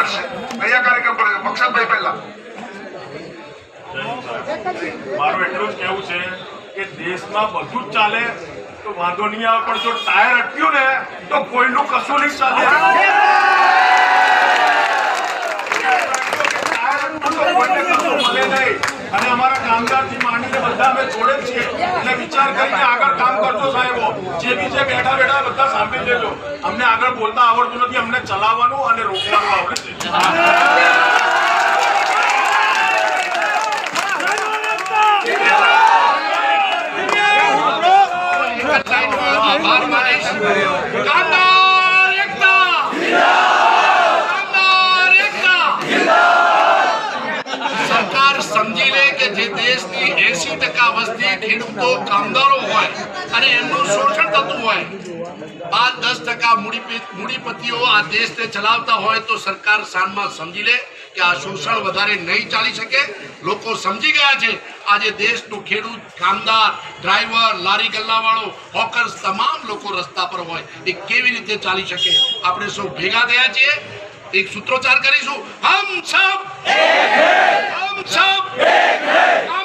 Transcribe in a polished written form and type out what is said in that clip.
કરશે. અહીંયા કાર્યક્રમ કરે બક્ષતભાઈ પહેલા. મારું એટલું જ કહેવું છે કે દેશમાં બધું જ ચાલે તો વાંધો નહીં આવે, પણ જો ટાયર અટક્યું ને તો કોઈનું કશું નહીં ચાલે. અને અમારા કામદારથી માંડીને બધા અમે જોડે જ છીએ, એટલે વિચાર કરીને આગળ કામ કરજો સાહેબો. જે બી છે બેઠા બેઠા બધા સાંભળી લેજો. અમને આગળ બોલતા આવડતું નથી, અમને ચલાવવાનું અને રોકવાનું આવડે છે. સરકાર સમજી લે કે જે દેશની 80% વસ્તી ખેડૂતો કામદારો હોય અને એમનું શોષણ થતું હોય, 5-10% મૂડીપતિઓ આ દેશને ચલાવતા હોય, તો સરકાર સાનમાં સમજી લે કે આ શોષણ વધારે નહીં ચાલી શકે. લોકો સમજી ગયા છે આજે દેશનું ખેડૂત, કામદાર, ડ્રાઈવર, લારી ગલ્લાવાળો, હોકર્સ, તમામ લોકો રસ્તા પર હોય એ કેવી રીતે ચાલી શકે. આપણે સૌ ભેગા થયા છીએ, એક સૂત્રોચ્ચાર કરીશું, હમ સબ એક હૈ, હમ સબ એક હૈ.